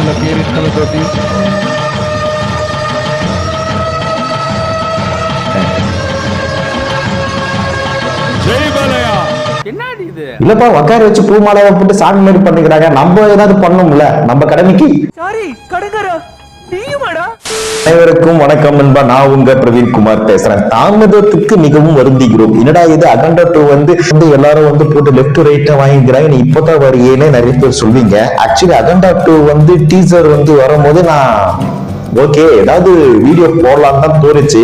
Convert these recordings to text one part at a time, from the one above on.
la Pieris Kalakoti. Jai Balaya. என்னடி இது? இல்லப்பா உட்கார வச்சு பூ மாலை போட்டு சாமி மாதிரி பண்ணிக்கிறாங்க. நம்ம ஏதாவது பண்ணணும்ல நம்ம கடமைக்கு. சாரி கடுங்கரா நீயுமாடா? அனைவருக்கும் வணக்கம் நண்பா. நான் உங்க பிரவீன் குமார் பேசுறேன். தாமதத்துக்கு மிகவும் வருந்துகிறோம். என்னடா இது அகண்டா 2 வந்து எல்லாரும் போட்டு லெப்ட் ரைட்டா வாங்கிக்கிறாங்க, நீ இப்பதான் வரையேன்னு நிறைய பேர் சொல்வீங்க. ஆக்சுவலி அகண்டா 2 டீசர் வரும்போது நான் ஓகே ஏதாவது வீடியோ போடலாம் தான் தோணுச்சு.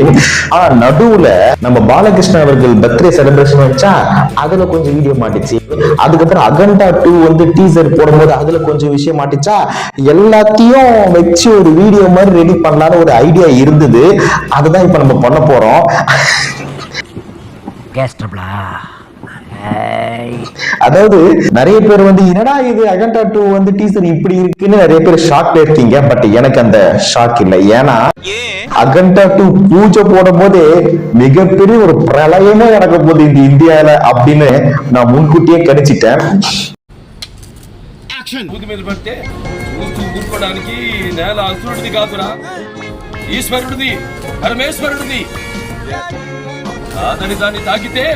ஆனா நடுவுல நம்ம பாலகிருஷ்ணன் அவர்கள் பர்த்டே செலிப்ரேஷன் வச்சா அதுல கொஞ்சம் வீடியோ மாட்டிச்சு. அதுக்கப்புறம் அகண்டா 2 டீசர் போடும்போது அதுல கொஞ்சம் விஷயம் மாட்டிச்சா, எல்லாத்தையும் வச்சு ஒரு வீடியோ மாதிரி ரெடி பண்ணலான்னு ஒரு ஐடியா இருந்தது. அதுதான் இப்ப நம்ம பண்ண போறோம். அதாவது நிறைய பேர் என்னடா இது அகண்டா 2 டீசர் இப்படி இருக்குன்னு நிறைய பேர் ஷாக்ல இருக்கீங்க. பட் எனக்கு அந்த ஷாக் இல்லை. ஏன்னா அகண்டா 2 பூஜை போடும் போதே மிகப்பெரிய ஒரு பிரளயமே நடக்க போகுது இந்த இந்தியால அப்படின்னு நான் முன்கூட்டியே கணிச்சிட்டேன். అతని దాన్ని తాకితే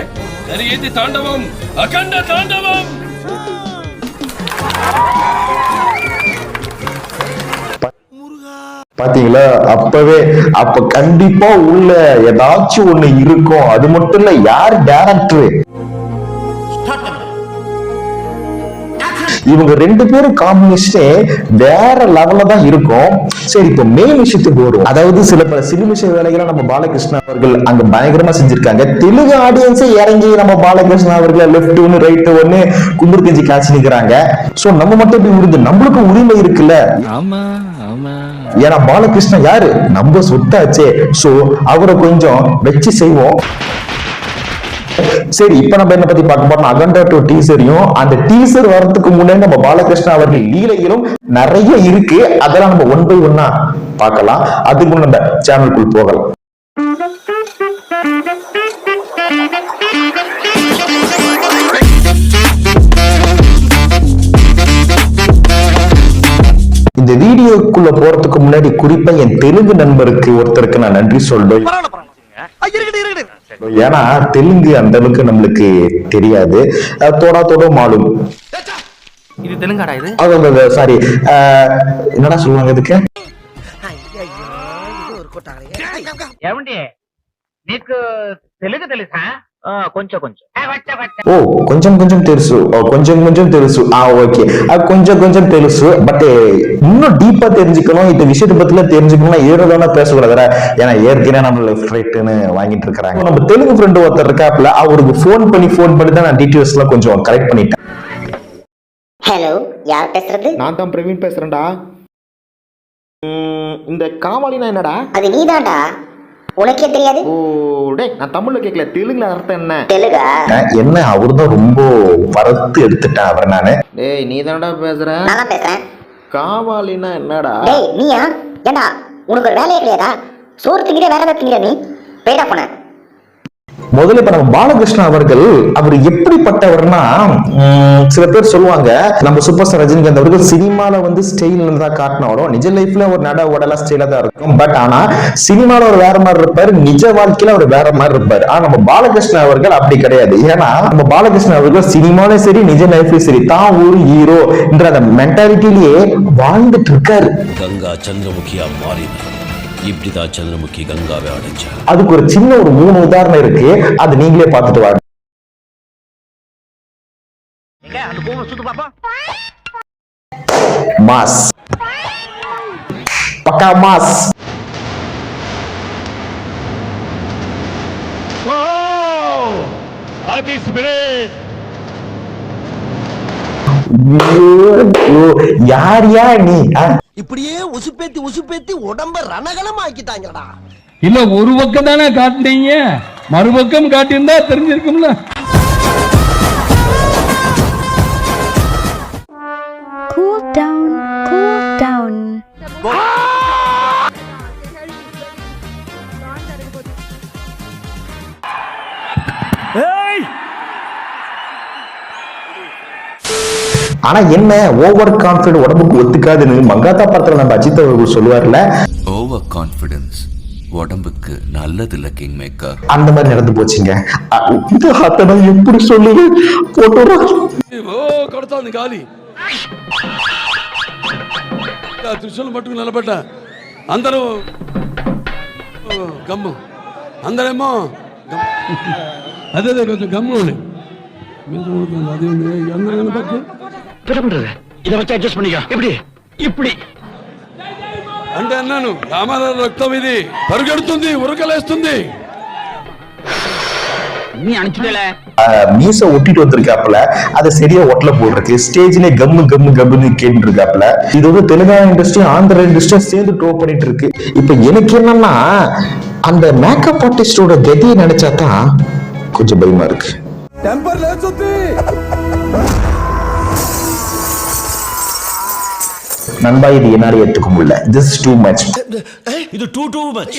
జరిగేది తాండవం, అఖండ తాండవం. பாத்தீங்களா, அப்ப கண்டிப்பா உள்ள ஏதாச்சும் ஒண்ணு இருக்கும். அது மட்டும் இல்ல, யார் டைரக்டர் இவங்க 2 பேரும் காம்பினேஷனே வேற லெவல்ல தான் இருக்கும். சரி, இப்ப மெயின் விஷயத்துக்கு வரும். அதாவது சில சினிமிஷ வேலைகளை நம்ம பாலகிருஷ்ணன் அவர்கள் அங்க பயங்கரமா செஞ்சிருக்காங்க. தெலுங்கு ஆடியன்ஸே இறங்கி நம்ம பாலகிருஷ்ணன் அவர்களை லெப்ட் ஒன்னு ரைட் ஒன்னு கும்பர் கஞ்சி காய்ச்சி நிக்கிறாங்க. சோ நம்ம மட்டும் இப்படி விடுது, நம்மளுக்கு உரிமை இருக்குல்ல. ஏன்னா பாலகிருஷ்ணன் யாரு, நம்ம சொத்தாச்சே. சோ அவரை கொஞ்சம் வச்சு செய்வோம். சரி, இப்ப நம்ம என்ன பத்தி பார்க்க போறோம், அகண்டா 2 டீசரையும் அந்த டீசர் வரதுக்கு முன்னாடி நம்ம பாலகிருஷ்ணன் அவர்கள் லீலையிலும் நிறைய இருக்கு. அதெல்லாம் நம்ம 1 by 1 பார்க்கலாம். அதுக்கு முன்னாடி நம்ம சேனலுக்குள் போகலாம். இந்த வீடியோக்குள்ள போறதுக்கு முன்னாடி குறிப்பா என் தெலுங்கு நண்பருக்கு ஒருத்தருக்கு நான் நன்றி சொல்றேன். ஏன்னா தெலுங்கு அந்த அளவுக்கு நம்மளுக்கு தெரியாது. தோடா மாலும் இது தெலுங்காடா? இது சாரி, என்னடா சொல்லுவாங்க இதுக்கு? ఏమండి నీకు తెలుగు తెలుసా? కొంచెం కొంచెం. ఓ కొంచెం తెలుసు, కొంచెం తెలుసు. ஓகே, கொஞ்சம் తెలుసు. பட் இன்னும் டீப்பா தெரிஞ்சுக்கணும், இந்த விஷயத்தை பத்தில தெரிஞ்சுக்கணும்னா ஏறதான பேசக்கூடாது. ஏன்னா ஏற்கனவே நம்ம லெஃப்ட் ரைட்னு வாங்கிட்டு இருக்காங்க. நம்ம தெலுங்கு ஃப்ரெண்டு ஒருத்தர் இருக்காப்ல, அவருக்கு போன் பண்ணி தான் நான் டீடைல்ஸ் எல்லாம் கொஞ்சம் கரெக்ட் பண்ணிட்டேன். ஹலோ, யார் பேசுறது? நான் தான் பிரவீன் பேசுறேன்டா. இந்த காவாலினா என்னடா? அது நீதான்டா, உனக்கே தெரியாது? ஓ டேய், நான் தமிழ்ல கேட்கல, தெலுங்குல அர்த்தம் என்ன? தெலுங்கா? என்ன அவர்தான் ரொம்ப வரத்து எடுத்துட்டேன் அவர். நானு டேய் நீ தானடா பேசுற? நான் பேசுறேன். காவாலினா என்னடா? டேய் நீயா? ஏண்டா உனக்கு ஒரு வேலையே கிடையாதா? சோறு திங்கிற வேற ஏதாவது திங்கிற நீ? போய்டா போன. முதல்ல இப்ப நம்ம பாலகிருஷ்ணன் அவர்கள் அவர் எப்படிப்பட்டவர்னா, சில பேர் சொல்லுவாங்க நம்ம சூப்பர் ஸ்டார் ரஜினிகாந்த் அவர்கள் சினிமால ஸ்டைல் தான் காட்டினாலும் நிஜ லைஃப்ல ஒரு நட உடலா ஸ்டைலா தான் இருக்கும். பட் ஆனா சினிமால ஒரு வேற மாதிரி இருப்பாரு, நிஜ வாழ்க்கையில ஒரு வேற மாதிரி இருப்பாரு. ஆனா நம்ம பாலகிருஷ்ணன் அவர்கள் அப்படி கிடையாது. ஏன்னா நம்ம பாலகிருஷ்ணன் அவர்கள் சினிமாலும் சரி நிஜ லைஃப்லயும் சரி தான் ஒரு ஹீரோ என்ற அந்த மென்டாலிட்டிலேயே வாழ்ந்துட்டு இருக்காரு. கங்கா சந்திரமுகியா மாறினார். இப்படிதான் சந்திரமுகி கங்காவை அடைஞ்சா. அதுக்கு ஒரு சின்ன ஒரு 3 உதாரணம் இருக்கு, அது நீங்களே பார்த்துட்டு வாங்க. மாஸ், பக்கா மாஸ். யார் நீ? இப்படியே உசுப்பேத்தி உடம்ப ரணகலம் ஆக்கிட்டாங்கடா. இல்ல ஒரு பக்கம் தானே காட்டுனீங்க, மறுபக்கம் காட்டியிருந்தா தெரிஞ்சிருக்கும்ல. Cool down. ஆனா என்ன ஓவர் கான்பிடன்ட் உடம்புக்கு ஒத்துக்காதுன்னு மங்காத்தா படத்துல நம்ம அஜித் அவர்கள் சொல்லுவார்ல, ஓவர் கான்ஃபிடன்ஸ் உடம்புக்கு நல்லது இல்ல கிங் மேக்கர். அந்த மாதிரி நடந்து போச்சுங்க. இந்த அத்தை நான் எப்படி சொல்லுது போட்டோரா కొడతా ఉంది గాలి త్రిశూలం పట్టుకుని నిలబడ్డా అందరూ గమ్ము అందరేమో అదే కొంచెం గమ్ము అది అందరూ పట్టు இதை வச்சு அட்ஜஸ்ட் பண்ணிக்க. எப்படி இப்படி అంటే అన్నాను రామారావు రక్తం ఇది పరుగెడుతుంది ఉరకలేస్తుంది. நீ அனுப்பிச்சுடல மீச ஒட்டிட்டு வந்திருக்காப்புல, அதை சரியா ஒட்டல போடுறதுக்கு ஸ்டேஜ்ல கம்மு கம்மு கம்முன்னு கேட்டு இருக்காப்புல. இது வந்து தெலுங்கானா இண்டஸ்ட்ரி ஆந்திரா இண்டஸ்ட்ரியும் சேர்ந்து டோ பண்ணிட்டு இருக்கு. இப்ப எனக்கு என்னன்னா அந்த மேக்கப் ஆர்டிஸ்டோட கதியை நினைச்சாதான் கொஞ்சம் பயமா இருக்கு. நண்பா இது என்னால ஏற்றுக்க முடியல. This is too much. இது டூ மச்.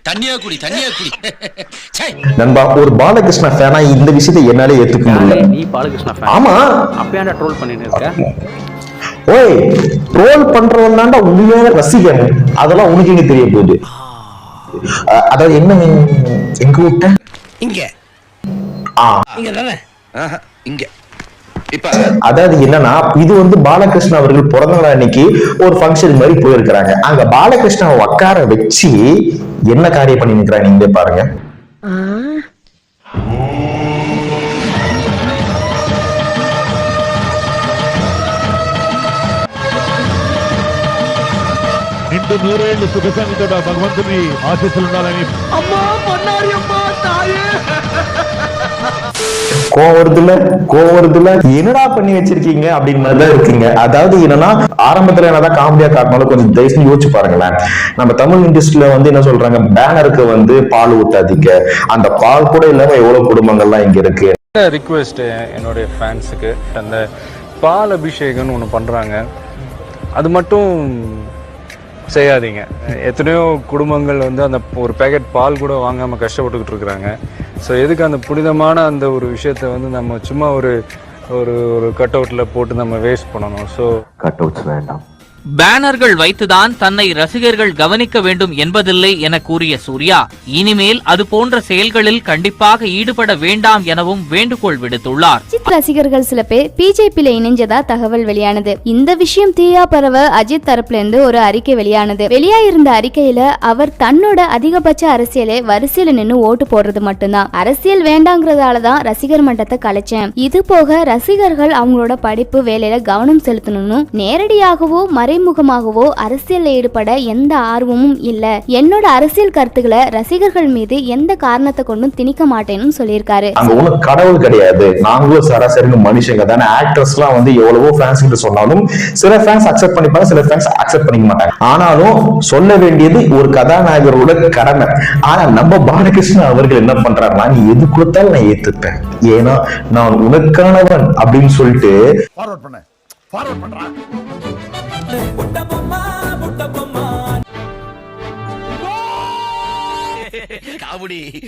தண்ணியா குடி நண்பா ஒரு பாலகிருஷ்ணா ஃபேனா இந்த விஷயத்தை என்னால ஏத்துக்க முடியல. நீ பாலகிருஷ்ணா ஃபேன். ஆமா அப்பயாண்டா ட்ரோல் பண்ணிட்டு இருக்க. ஓய் ட்ரோல் பண்றவன் தான்டா உண்மையான ரசிகன். அதெல்லாம் உனக்கு எங்க தெரிய போகுது? அதாவது என்ன எங்க விட்ட இங்க இங்க தானே இங்க. அதாவது என்னன்னா இது வந்து பாலகிருஷ்ணா அவர்கள் பிறந்த நாள் அன்னைக்கு ஒரு ஃபங்க்ஷன் மாதிரி போயிருக்கிறாங்க. அங்க பாலகிருஷ்ணாவை உட்கார வச்சு என்ன காரியம் பண்ணி நிக்கிறாங்க நீங்களே பாருங்க. నిండు నూరేళ్లు సుఖశాంతితో భగవంతుని ఆశీస్సులు ఉండాలని. அம்மா பொன்னாரி அம்மா தாயே. கோவருதுல என்னடா பண்ணி வச்சிருக்கீங்க அப்படின்னு மாதிரிதான் இருக்குங்க. அதாவது என்னன்னா ஆரம்பத்துல என்னதான் காமெடியா காட்டினாலும் கொஞ்சம் தயவுசெய்து யோசிச்சு பாருங்களேன். நம்ம தமிழ் இண்டஸ்ட்ரியில வந்து என்ன சொல்றாங்க, பேனருக்கு வந்து பால் ஊத்தாதீங்க. அந்த பால் கூட இல்லாம எவ்வளவு குடும்பங்கள்லாம் இங்க இருக்கு. ரிக்வெஸ்ட் என்னுடைய ஃபேன்ஸுக்கு, அந்த பால் அபிஷேகம்னு ஒன்று பண்றாங்க, அது மட்டும் செய்யாதீங்க. எத்தனையோ குடும்பங்கள் வந்து அந்த ஒரு பேக்கெட் பால் கூட வாங்காமல் கஷ்டப்பட்டுக்கிட்டு இருக்கிறாங்க. ஸோ எதுக்கு அந்த புனிதமான அந்த ஒரு விஷயத்தை வந்து நம்ம சும்மா ஒரு ஒரு ஒரு கட் அவுட்டில் போட்டு நம்ம வேஸ்ட் பண்ணணும். ஸோ கட் அவுட்ஸ் வேண்டாம். பேனர்கள் வைத்துதான் தன்னை ரசிகர்கள் கவனிக்க வேண்டும் என்பதில்லை என கூறிய சூர்யா, இனிமேல் அது போன்ற செயல்களில் கண்டிப்பாக ஈடுபட வேண்டாம் எனவும் வேண்டுகோள் விடுத்துள்ளார். அஜித் ரசிகர்கள் சில பேர் பிஜேபியில இணைஞ்சதா தகவல் வெளியானது. இந்த விஷயம் தீயா பரவ அஜித் தரப்புல இருந்து ஒரு அறிக்கை வெளியானது. வெளியாயிருந்த அறிக்கையில அவர் தன்னோட அதிகபட்ச அரசியலை வரிசையில நின்று ஓட்டு போடுறது மட்டும்தான், அரசியல் வேண்டாங்கிறதாலதான் ரசிகர் மன்றத்தை கலைச்சேன். இது போக ரசிகர்கள் அவங்களோட படிப்பு வேலையில கவனம் செலுத்தணும்னு நேரடியாகவோ மறைமுகமாகவோ அரசியல் ஈடுபட எந்த ஆர்வமும் இல்ல. என்னோட அரசியல் கருத்துக்களை ரசிகர்கள் மீது எந்த காரணத்தை கொண்டும் திணிக்க மாட்டேன்னு சொல்லியிருக்காரு. அங்க ஒண்ணு கடவுள் கிடையாது, நாங்களும் சராசரி மனுஷங்க தானே. ஆக்டர்ஸ் எல்லாம் வந்து எவ்வளவோ ஃபேன்ஸ் கிட்ட சொன்னாலும் சில ஃபேன்ஸ் அக்செப்ட் பண்ணிப்பாங்க, சில ஃபேன்ஸ் அக்செப்ட் பண்ணிக்க மாட்டாங்க. ஆனாலும் சொல்ல வேண்டியது ஒரு கதாநாயகரோட கடமை. ஆனா நம்ம பாலகிருஷ்ணன் அவர்கள் என்ன பண்றாருன்னா, நீ எது கொடுத்தாலும் நான் ஏத்துப்பேன், ஏன்னா நான் உனக்கானவன் அப்படின்னு சொல்லிட்டு ஃபார்வர்ட் பண்றான்.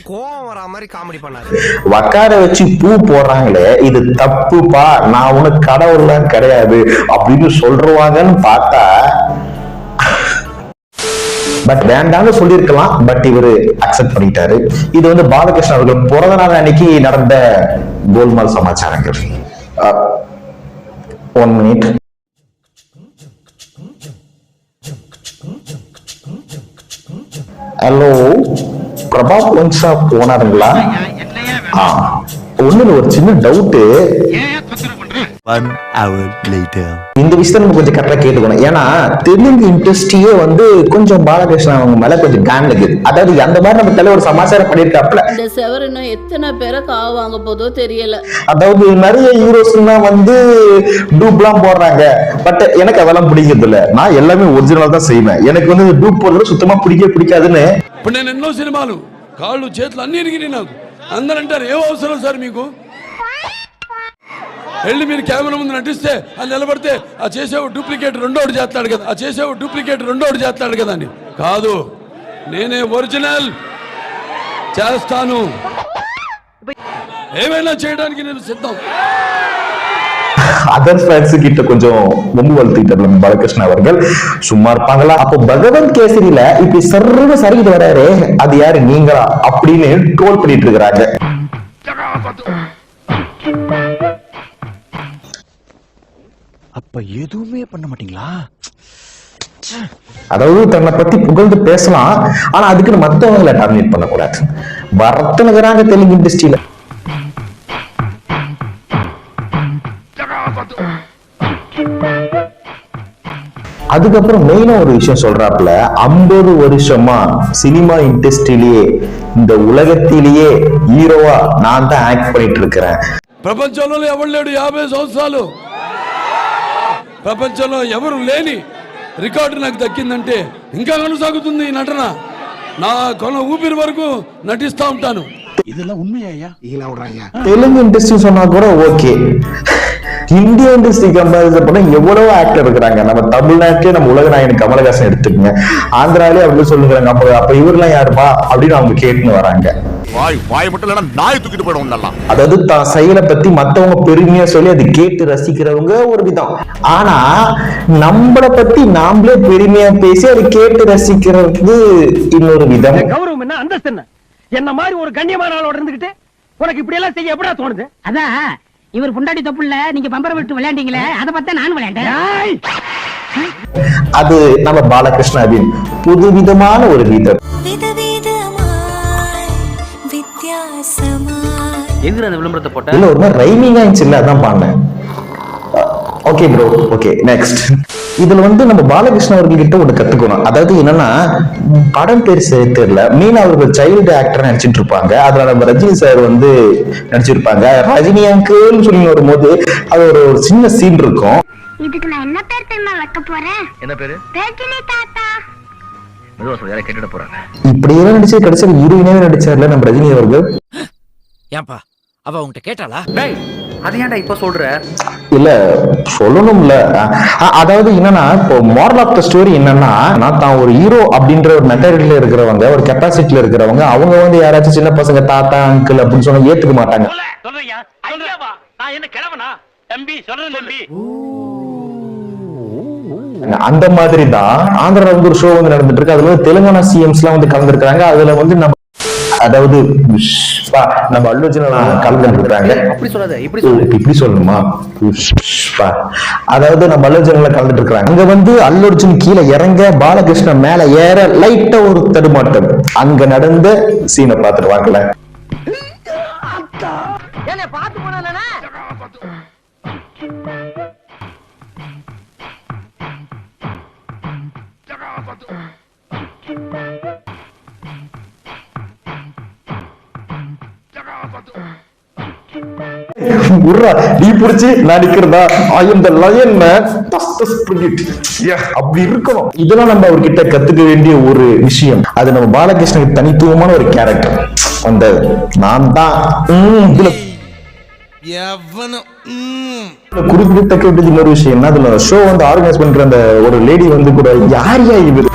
கோவம் வரா மாதிரி காமெடி பண்ணாரு. உட்கார வச்சு பூ போடுறாங்களே, இது தப்புப்பா, நான் உனக்கு கடவுள்லாம் கிடையாது அப்படின்னு சொல்றாங்கன்னு பார்த்தா, பட் வேண்டாம்னு சொல்லியிருக்கலாம். பட் இவரு அக்செப்ட் பண்ணிட்டாரு. இது வந்து பாலகிருஷ்ணன் அவர்கள் பிறந்த நாள் அன்னைக்கு நடந்த கோல்மால் சமாச்சாரங்கள். 1 minute. ஹலோ, பிரபா பொன்சா போனாருங்களா? ஒண்ணு ஒரு சின்ன டவுட். இந்த விஷயத்த நம்ம கொஞ்சம் கரெக்டா கேட்டுக்கணும். ஏன்னா தெலுங்கு இண்டஸ்ட்ரியே வந்து கொஞ்சம் பாலகிருஷ்ணன் அவங்க மேல கொஞ்சம் கேன் இருக்குது. அதாவது அந்த மாதிரி நம்ம தலை ஒரு சமாச்சாரம் பண்ணிருக்காப்ல. இந்த செவர் இன்னும் எத்தனை பேரை காவு வாங்க போதோ தெரியல. அதாவது நிறைய ஹீரோஸ் வந்து டூப்லாம் போடுறாங்க. பட் எனக்கு அதெல்லாம் பிடிக்கிறது இல்ல. நான் எல்லாமே ஒரிஜினலா தான் செய்வேன். எனக்கு வந்து டூப் போடுறது சுத்தமா பிடிக்காதுன்னு. ఇప్పుడు నేను ఎన్నో సినిమాలు కాళ్ళు చేతులు అన్ని ఇరిగినాయి నాకు. అందరూ అంటారు ఏం అవసరం సార్ మీకు, వెళ్ళి మీరు కెమెరా ముందు నటిస్తే అది నిలబడితే ఆ చేసేవాడు డూప్లికేట్ రెండోడు చేస్తాడు కదా అని. కాదు, నేనే ఒరిజినల్ చేస్తాను, ఏమైనా చేయడానికి నేను సిద్ధం. அதர் ஃபேன்ஸ் கிட்ட கொஞ்சம் ரொம்ப வளர்த்துக்கிட்டார் பாலகிருஷ்ணன் அவர்கள். சும்மா இருப்பாங்களா? அப்போ பகவந்த் கேசரியில இப்படி சர்வ சரிக்கிட்டு வராரு, அது யாரு நீங்களா அப்படின்னு ட்ரோல் பண்ணிட்டு இருக்கிறாங்க. அப்ப எதுவுமே பண்ண மாட்டீங்களா? அதாவது தன்னை பத்தி புகழ்ந்து பேசலாம், ஆனா அதுக்குன்னு மத்தவங்களை டாமினேட் பண்ணக்கூடாது. வரத்துனுக்குறாங்க தெலுங்கு இண்டஸ்ட்ரியில. அதுக்கப்புறம் மெயினா ஒரு விஷயம் சொல்றாப்புல, 50 வருஷமா சினிமா இண்டஸ்ட்ரியிலேயே இந்த உலகத்திலேயே హీరోవా நான் தான் ஆக்ட் பண்ணிட்டு இருக்கிறேன். ప్రపంచంలో ఎవరు లేడు 50 సంవత్సరాలు, ప్రపంచంలో ఎవరు లేని రికార్డు నాకు దక్కిందంటే ఇంకా కొనసాగుతుంది ఈ నటన. నా కొన ఊపిరి వరకు నటిస్తా ఉంటాను. இதெல்லாம் உண்மையா? தெலுங்கு இண்டஸ்ட்ரி சொன்னா கூட ஓகே, இந்திய இண்டஸ்ட்ரி கம்பேரிசன் பண்ண எவ்வளவு ஆக்டர் இருக்கிறாங்க. நம்ம தமிழ்நாட்டிலே நம்ம உலக நாயகன் கமலஹாசன் எடுத்துக்கங்க, ஆந்திராலே அப்படின்னு சொல்லுறாங்க. அப்ப இவரெல்லாம் யாருப்பா அப்படின்னு அவங்க கேட்டுன்னு வராங்க. அதாவது தான் செயலை பத்தி மத்தவங்க பெருமையா சொல்லி அது கேட்டு ரசிக்கிறவங்க ஒரு விதம், ஆனா நம்மள பத்தி நாமளே பெருமையா பேசி அது கேட்டு ரசிக்கிறது இன்னொரு விதம். கௌரவம் என்ன, அந்தஸ்து என்ன? என்ன மாதிரி ஒரு கண்ணியமான ஆளோட இருந்துகிட்டு உனக்கு இப்படி எல்லாம் செய்ய எப்படா தோணுது? அதான் இவர் புண்டாடி தொப்புல நீங்க பம்பர விட்டு விளையாண்டீங்களே, அதை பார்த்தா நான் விளையாண்டேன். அது நம்ம பாலகிருஷ்ணாவின் புதுவிதமான ஒரு விதம். எங்க அந்த விளம்பரத்தை போட்ட இல்ல ஒரு மாதிரி ரைமிங்கா இருந்துச்சு, இல்ல அதான் பாடினேன். Okay bro, okay next. இதுல வந்து நம்ம பாலகிருஷ்ண அவர்கள் கிட்ட ஒண்ணு கத்துக்கணும். அதாவது என்னன்னா, படம் பேர் தெரியல, மீனா அவர்கள் சைல்டு ஆக்டர் நடிச்சிட்டு இருப்பாங்க. அதுல நம்ம ரஜினி சார் வந்து நடிச்சிருப்பாங்க. ரஜினி அங்கிள்னு சொல்லி வரும்போது அது ஒரு சின்ன சீன் இருக்கும். இதுக்கு நான் என்ன பேர் தெரியுமா வைக்க போறேன்? என்ன பேரு? ரஜினி தாத்தா. மெதுவா சொல்ல, யாரை கேட்டுட போறாங்க. இப்படியே நடிச்சு கடைசியில் ஹீரோயினாவே நடிச்சார்ல நம்ம ரஜினி அவர்கள். ஏன்பா அவ உன்கிட்ட கேட்டாளா? அது ஏன்டா இப்ப சொல்ற? இல்ல சொல்லணும்ல. அதாவது என்னன்னா, இப்போ மாரல் ஆஃப் த ஸ்டோரி என்னன்னா, நான் தான் ஒரு ஹீரோ அப்படின்ற ஒரு மென்டாலிட்டில இருக்கிறவங்க, ஒரு கெப்பாசிட்டில இருக்கிறவங்க, அவங்க வந்து யாராச்சும் சின்ன பசங்க தாத்தா அங்கிள் அப்படின்னு சொன்னா ஏத்துக்க மாட்டாங்க. நான் என்ன கிழவனா? தம்பி சொல்றேன் தம்பி. அந்த மாதிரி தான் ஆந்திரால வந்து ஒரு ஷோ வந்து நடந்துட்டு இருக்கு. அதுல தெலுங்கானா சிஎம்ஸ் எல்லாம் வந்து கலந்துருக்காங்க. அதுல வந்து நம்ம அதாவது நம்ம அல்லு அர்ஜுன் கலந்துட்டு இருக்காங்க. இப்படி சொல்லணுமா? அதாவது நம்ம அல்லு அர்ஜுன் கலந்துட்டு இருக்காங்க. அங்க வந்து அல்லு அர்ஜுன் கீழே இறங்க, பாலகிருஷ்ணன் மேல ஏற லைட்டா ஒரு தடுமாட்டம். அங்க நடந்த சீனை பார்த்துட்டு வாங்கல. நீ புடிச்சு நான் நிக்கிறதா, ஐ அம் தி லயன் மேன், அப்படி இருக்கணும். இதெல்லாம் நம்ம அவர்கிட்ட கத்துக்க வேண்டிய ஒரு விஷயம். அது நம்ம பாலகிருஷ்ணனுக்கு தனித்துவமான ஒரு கேரக்டர். அந்த நான் தான் இதுல குறிப்பிடத்தக்க வேண்டியது இன்னொரு விஷயம். அதுல ஷோ வந்து ஆர்கனைஸ் பண்ற அந்த ஒரு லேடி வந்து கூட யார் இவரு?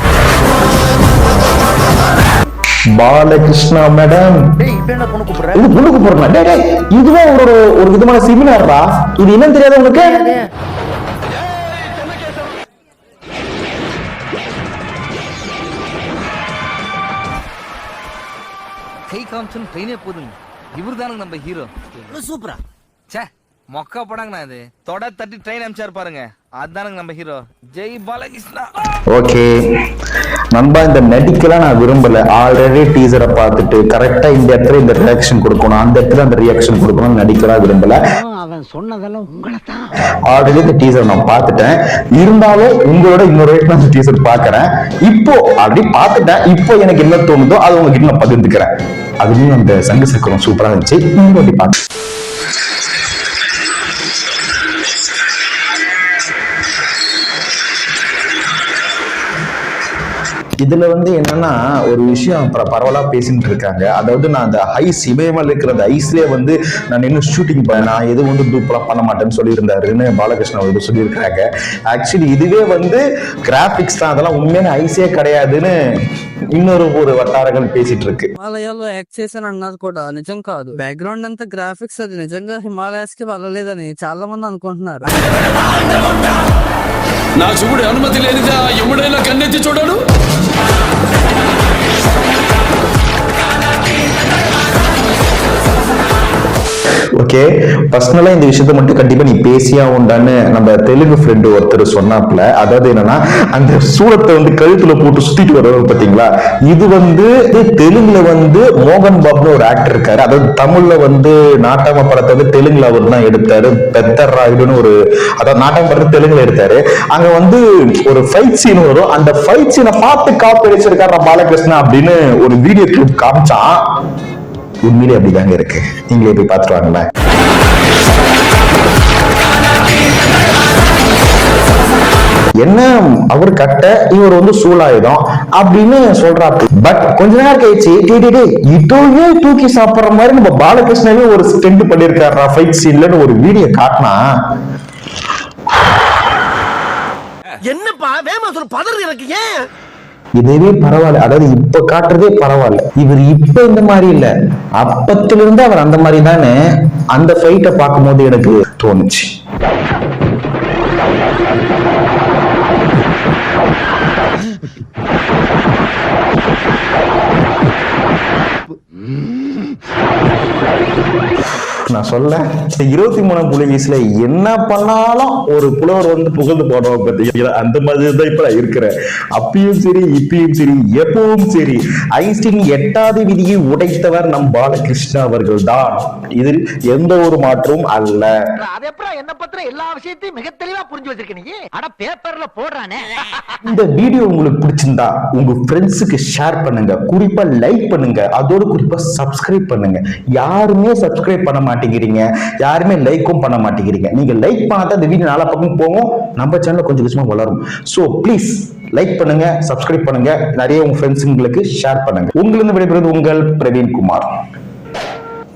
பாலகிருஷ்ணா மேடம். இது பொண்ணு கூப்பிடுறா? இதுவே ஒரு விதமான செமினார்டா. இது என்னன்னு தெரியாத உங்களுக்கு? கை காமிச்சு ட்ரெயினே போதுங்க. இவரு தானுங்க நம்ம ஹீரோ. சூப்பரா சே மொக்கா படாங்கண்ணா. இது தொட தட்டி ட்ரெயின் அமிச்சாரு பாருங்க, அதுதானுங்க நம்ம ஹீரோ. ஜெய் பாலகிருஷ்ணா. ஓகே நண்பா, இந்த நடிக்கலாம் நான் விரும்பல. ஆல்ரெடி டீசரை பார்த்துட்டு கரெக்டா இந்த இடத்துல இந்த ரியாக்ஷன் கொடுக்கணும், அந்த இடத்துல அந்த ரியாக்ஷன் கொடுக்கணும் நடிக்கலாம் விரும்பல. அவன் சொன்னதெல்லாம் உங்களை தான். ஆல்ரெடி இந்த டீசர் நான் பார்த்துட்டேன். இருந்தாலும் உங்களோட இன்னொரு நான் டீசர் பார்க்கறேன். இப்போ ஆல்ரெடி பார்த்துட்டேன். இப்போ எனக்கு என்ன தோணுதோ அது உங்ககிட்ட நான் பகிர்ந்துக்கிறேன். அதுலயும் அந்த சங்கு சக்கரம் சூப்பரா இருந்துச்சு. இன்னொரு பார்த்து இதுல வந்து என்னன்னா ஒரு விஷயம் பரவலா பேசிட்டு இருக்காங்க. அதாவது நான் அந்த ஐஸ் இமயமலை இருக்கிற அந்த ஐஸ்லயே வந்து நான் இன்னும் ஷூட்டிங் பண்ண, நான் எதுவும் வந்து டூப்லாம் பண்ண மாட்டேன்னு சொல்லியிருந்தாருன்னு பாலகிருஷ்ணன் அவர்கள் சொல்லியிருக்காங்க. ஆக்சுவலி இதுவே வந்து கிராபிக்ஸ் தான், அதெல்லாம் உண்மையான ஐஸே கிடையாதுன்னு இன்னொரு వటారங்கள் பேசிட்டு இருக்கு. హిమాలయాల్లో యాక్ట్ చేశాను అన్నది కూడా నిజం కాదు. బ్యాక్గ్రౌండ్ అంతా గ్రాఫిక్స్, అది నిజంగా హిమాలయాస్ కి వెళ్ళలేదని చాలా మంది అనుకుంటున్నారు. నా శివుడి అనుమతి లేనిదా ఎవడైనా కన్నెత్తి చూడడు. ஓகே, பர்சனலா இந்த விஷயத்த மட்டும் கண்டிப்பா நீ பேசியா உண்டான்னு நம்ம தெலுங்கு ஃப்ரெண்டு ஒருத்தர் சொன்னாப்ல. அதாவது என்னன்னா, அந்த சூளத்தை வந்து கழுத்துல போட்டு சுத்திட்டு வருவாங்க பாத்தீங்களா, இது வந்து தெலுங்குல வந்து மோகன் பாபுன்னு ஒரு ஆக்டர் இருக்காரு. அதாவது தமிழ்ல வந்து நாட்டாம படத்தை வந்து தெலுங்குல அவர் தான் எடுத்தாரு. பெத்தர் ராயுடுன்னு ஒரு, அதாவது நாட்டாம படத்தை தெலுங்குல எடுத்தாரு. அங்க வந்து ஒரு ஃபைட் சீன் வரும். அந்த ஃபைட் சீனை பார்த்து காப்பி அடிச்சிருக்காரு பாலகிருஷ்ணா அப்படின்னு ஒரு வீடியோ கிளிப் காமிச்சான். உண்மையிலே அப்படிதாங்க இருக்கு, நீங்களே போய் பார்த்துட்டு வாங்களேன். என்ன அவர் கட்ட, இவர் வந்து சூலாயுதம் அப்படின்னு சொல்றாரு. பட் கொஞ்ச நேரம் கழிச்சு இதோயே தூக்கி சாப்பிடுற மாதிரி நம்ம பாலகிருஷ்ணவே ஒரு ஸ்டெண்ட் பண்ணிருக்காரு ஃபைட் சீன்ல ஒரு வீடியோ காட்டினா. என்னப்பா வேமா சொல்ல பதறு எனக்கு ஏன்? இதுவே பரவாயில்ல, அதாவது இப்ப காட்டுறதே பரவாயில்ல. இவர் இப்ப இந்த மாதிரி இல்ல, அப்பத்திலிருந்து அவர் அந்த மாதிரி தானே அந்த ஃபைட்டை பார்க்கும் போது எனக்கு தோணுச்சு. நான் சொல்ல 23 புலிகேஸ்ல என்ன பண்ணாலும் ஒரு புலவர் வந்து புகழ்ந்து போடுவாங்க பார்த்தீங்களா, அந்த மாதிரி தான் இப்ப நான் இருக்கிறேன். அப்பயும் சரி, இப்பயும் சரி, எப்பவும் சரி, ஐன்ஸ்டீன் 8வது விதியை உடைத்தவர் நம் பாலகிருஷ்ணா அவர்கள் தான். இதில் எந்த ஒரு மாற்றமும் அல்ல. அது எப்படி என்ன பத்திர எல்லா விஷயத்தையும் மிக தெளிவா புரிஞ்சு வச்சிருக்க நீ? அட பேப்பர்ல போடுறானே. இந்த வீடியோ உங்களுக்கு பிடிச்சிருந்தா உங்க ஃப்ரெண்ட்ஸுக்கு ஷேர் பண்ணுங்க, குறிப்பா லைக் பண்ணுங்க, அதோடு குறிப்பா சப்ஸ்கிரைப் பண்ணுங்க. யாருமே சப்ஸ்கிரைப் பண்ண மாட்டேங்கிறீங்க, யாருமே லைக்கும் பண்ண மாட்டேங்கிறீங்க. நீங்க லைக் பண்ணாதான் இந்த வீடியோ நாலா பக்கம் போகும், நம்ம சேனல் கொஞ்சம் கொஞ்சமா வளரும். சோ ப்ளீஸ் லைக் பண்ணுங்க, சப்ஸ்கிரைப் பண்ணுங்க, நிறைய உங்க ஃப்ரெண்ட்ஸுங்களுக்கு ஷேர் பண்ணுங்க. உங்களுக்கு விடைபெறுவது உங்கள் பிரவீன் குமார்.